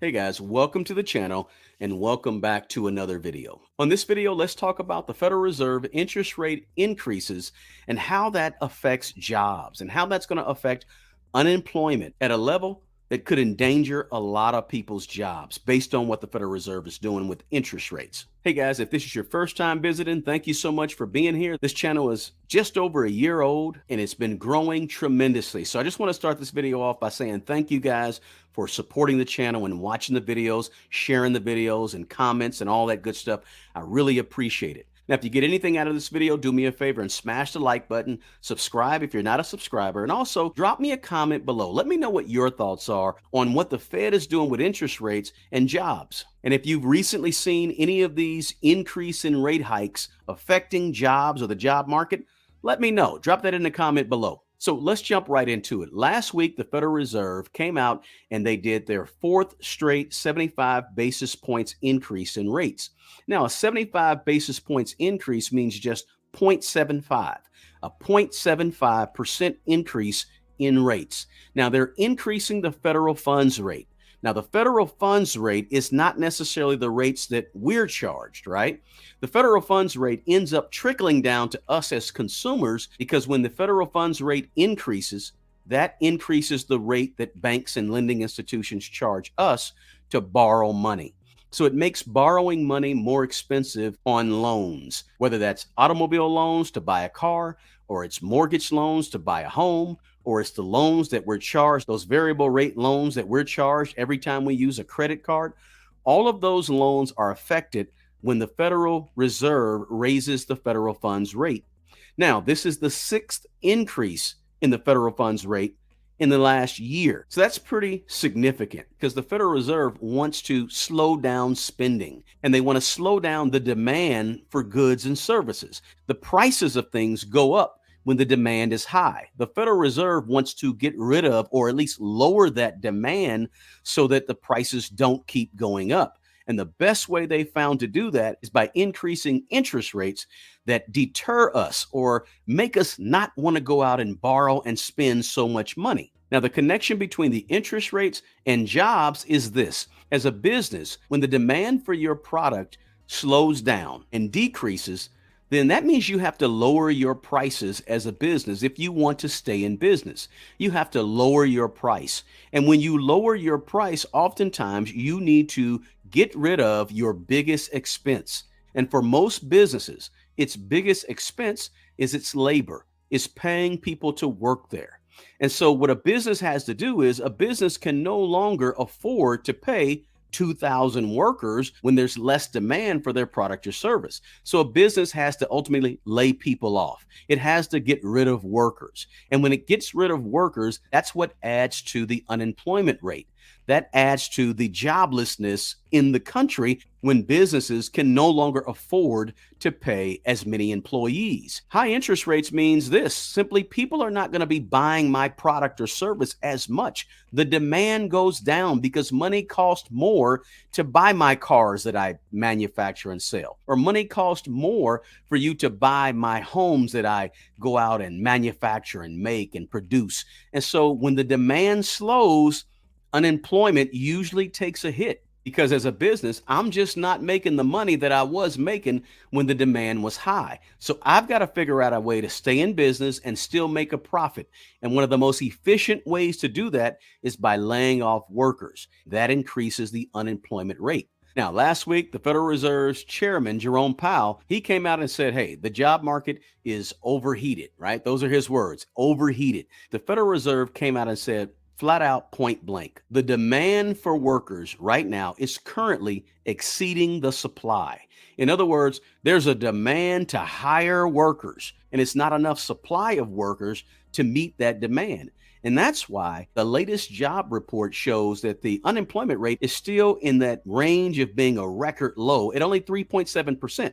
Hey guys, welcome to the channel and welcome back to another video. On this video, let's talk about the Federal Reserve interest rate increases and how that affects jobs and how that's going to affect unemployment at a level that could endanger a lot of people's jobs based on what the Federal Reserve is doing with interest rates. Hey guys, if this is your first time visiting, thank you so much for being here. This channel is just over a year old and it's been growing tremendously. So I just want to start this video off by saying thank you guys for supporting the channel and watching the videos, sharing the videos and comments and all that good stuff. I really appreciate it. Now, if you get anything out of this video, do me a favor and smash the like button, subscribe if you're not a subscriber, and also drop me a comment below. Let me know what your thoughts are on what the Fed is doing with interest rates and jobs. And if you've recently seen any of these increase in rate hikes affecting jobs or the job market, let me know. Drop that in the comment below. So let's jump right into it. Last week, the Federal Reserve came out and they did their fourth straight 75 basis points increase in rates. Now, a 75 basis points increase means just 0.75, a 0.75% increase in rates. Now, they're increasing the federal funds rate. Now, the federal funds rate is not necessarily the rates that we're charged, right? The federal funds rate ends up trickling down to us as consumers because when the federal funds rate increases, that increases the rate that banks and lending institutions charge us to borrow money. So it makes borrowing money more expensive on loans, whether that's automobile loans to buy a car, or it's mortgage loans to buy a home, or it's the loans that we're charged, those variable rate loans that we're charged every time we use a credit card. All of those loans are affected when the Federal Reserve raises the federal funds rate. Now, this is the sixth increase in the federal funds rate in the last year. So that's pretty significant because the Federal Reserve wants to slow down spending and they want to slow down the demand for goods and services. The prices of things go up when the demand is high. The Federal Reserve wants to get rid of or at least lower that demand so that the prices don't keep going up. And the best way they found to do that is by increasing interest rates that deter us or make us not want to go out and borrow and spend so much money. Now, the connection between the interest rates and jobs is this. As a business, when the demand for your product slows down and decreases, then that means you have to lower your prices as a business if you want to stay in business. You have to lower your price. And when you lower your price, oftentimes you need to get rid of your biggest expense. And for most businesses, its biggest expense is its labor, is paying people to work there. And so what a business has to do is a business can no longer afford to pay 2,000 workers when there's less demand for their product or service. So a business has to ultimately lay people off. It has to get rid of workers. And when it gets rid of workers, that's what adds to the unemployment rate. That adds to the joblessness in the country when businesses can no longer afford to pay as many employees. High interest rates means this: simply people are not going to be buying my product or service as much. The demand goes down because money costs more to buy my cars that I manufacture and sell, or money costs more for you to buy my homes that I go out and manufacture and make and produce. And so when the demand slows, unemployment usually takes a hit because as a business, I'm just not making the money that I was making when the demand was high. So I've got to figure out a way to stay in business and still make a profit. And one of the most efficient ways to do that is by laying off workers. That increases the unemployment rate. Now, last week, the Federal Reserve's chairman, Jerome Powell, he came out and said, hey, the job market is overheated, right? Those are his words, overheated. The Federal Reserve came out and said, flat out, point blank, the demand for workers right now is currently exceeding the supply. In other words, there's a demand to hire workers, and it's not enough supply of workers to meet that demand. And that's why the latest job report shows that the unemployment rate is still in that range of being a record low at only 3.7%.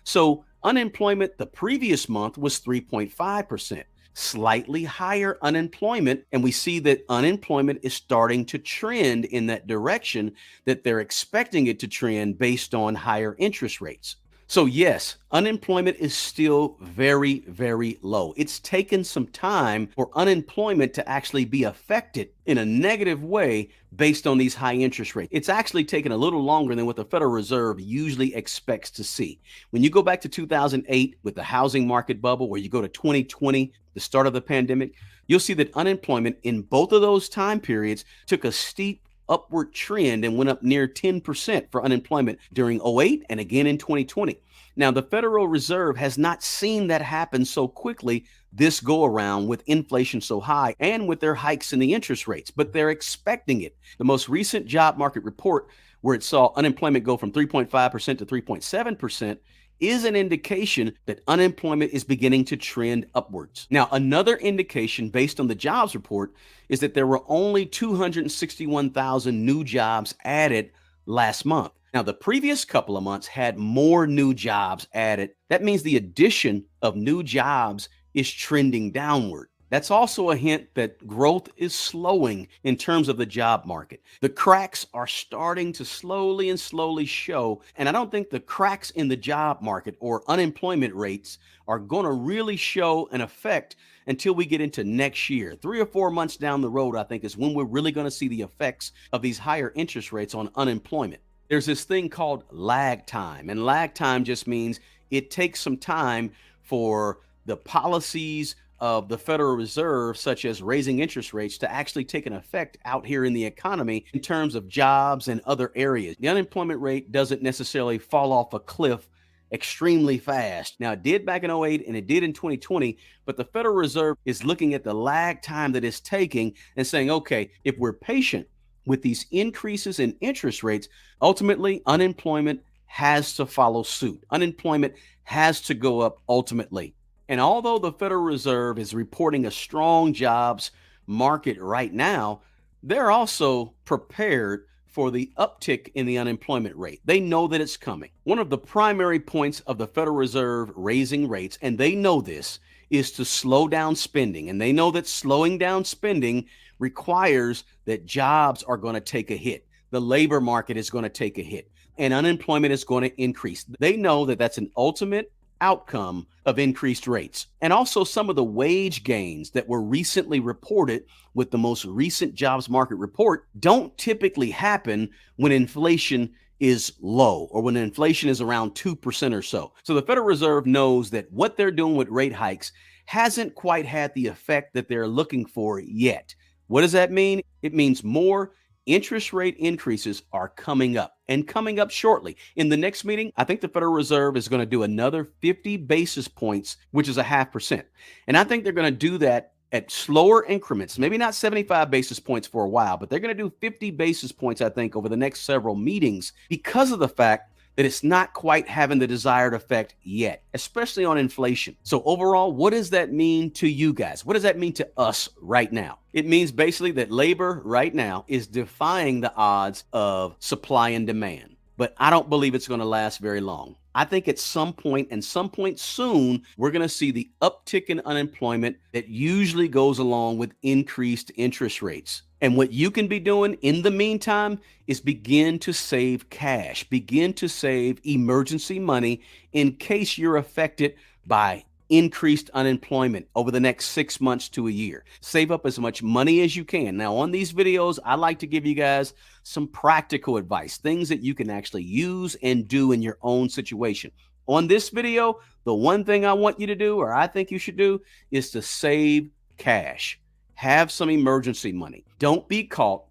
So unemployment the previous month was 3.5%. Slightly higher unemployment, and we see that unemployment is starting to trend in that direction that they're expecting it to trend based on higher interest rates. So, yes, unemployment is still very, very low. It's taken some time for unemployment to actually be affected in a negative way based on these high interest rates. It's actually taken a little longer than what the Federal Reserve usually expects to see. When you go back to 2008 with the housing market bubble, or you go to 2020, the start of the pandemic, you'll see that unemployment in both of those time periods took a steep upward trend and went up near 10% for unemployment during '08 and again in 2020. Now, the Federal Reserve has not seen that happen so quickly this go around with inflation so high and with their hikes in the interest rates, but they're expecting it. The most recent job market report, where it saw unemployment go from 3.5% to 3.7%, is an indication that unemployment is beginning to trend upwards. Now, another indication based on the jobs report is that there were only 261,000 new jobs added last month. Now, the previous couple of months had more new jobs added. That means the addition of new jobs is trending downward. That's also a hint that growth is slowing in terms of the job market. The cracks are starting to slowly show. And I don't think the cracks in the job market or unemployment rates are going to really show an effect until we get into next year. 3 or 4 months down the road, I think, is when we're really going to see the effects of these higher interest rates on unemployment. There's this thing called lag time, and lag time just means it takes some time for the policies of the Federal Reserve, such as raising interest rates, to actually take an effect out here in the economy in terms of jobs and other areas. The unemployment rate doesn't necessarily fall off a cliff extremely fast. Now, it did back in '08 and it did in 2020, but the Federal Reserve is looking at the lag time that it's taking and saying, okay, if we're patient with these increases in interest rates, ultimately unemployment has to follow suit. Unemployment has to go up ultimately. And although the Federal Reserve is reporting a strong jobs market right now, they're also prepared for the uptick in the unemployment rate. They know that it's coming. One of the primary points of the Federal Reserve raising rates, and they know this, is to slow down spending. And they know that slowing down spending requires that jobs are going to take a hit. The labor market is going to take a hit, and unemployment is going to increase. They know that that's an ultimate outcome of increased rates. And also, some of the wage gains that were recently reported with the most recent jobs market report don't typically happen when inflation is low or when inflation is around 2% or so. So the Federal Reserve knows that what they're doing with rate hikes hasn't quite had the effect that they're looking for yet. What does that mean? It means more interest rate increases are coming up and coming up shortly. In the next meeting, I think the Federal Reserve is going to do another 50 basis points, which is a 0.5%. And I think they're going to do that at slower increments, maybe not 75 basis points for a while, but they're going to do 50 basis points, I think, over the next several meetings because of the fact that it's not quite having the desired effect yet, especially on inflation. So overall, what does that mean to you guys? What does that mean to us right now? It means basically that labor right now is defying the odds of supply and demand. But I don't believe it's going to last very long. I think at some point and some point soon, we're going to see the uptick in unemployment that usually goes along with increased interest rates. And what you can be doing in the meantime is begin to save cash, begin to save emergency money in case you're affected by increased unemployment over the next 6 months to a year. Save up as much money as you can. Now, on these videos, I like to give you guys some practical advice, things that you can actually use and do in your own situation. On this video, the one thing I want you to do, or I think you should do, is to save cash. Have some emergency money. Don't be caught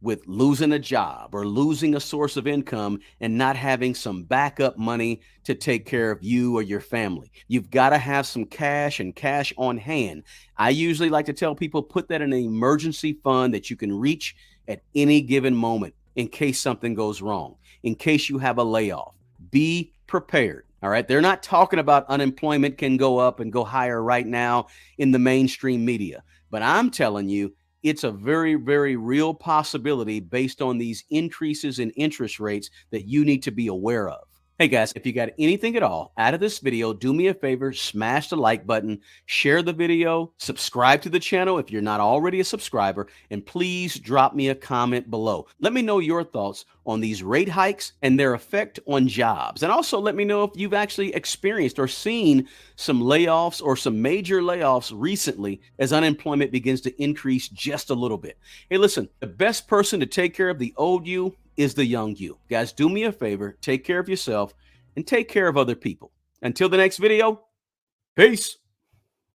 with losing a job or losing a source of income and not having some backup money to take care of you or your family. You've got to have some cash and cash on hand. I usually like to tell people, put that in an emergency fund that you can reach at any given moment in case something goes wrong, in case you have a layoff. Be prepared. All right. They're not talking about unemployment can go up and go higher right now in the mainstream media. But I'm telling you, it's a very, very real possibility based on these increases in interest rates that you need to be aware of. Hey guys, if you got anything at all out of this video, do me a favor, smash the like button, share the video, subscribe to the channel if you're not already a subscriber, and please drop me a comment below. Let me know your thoughts on these rate hikes and their effect on jobs. And also let me know if you've actually experienced or seen some layoffs or some major layoffs recently as unemployment begins to increase just a little bit. Hey, listen, the best person to take care of the old you is the young you. Guys, do me a favor, take care of yourself and take care of other people. Until the next video, peace.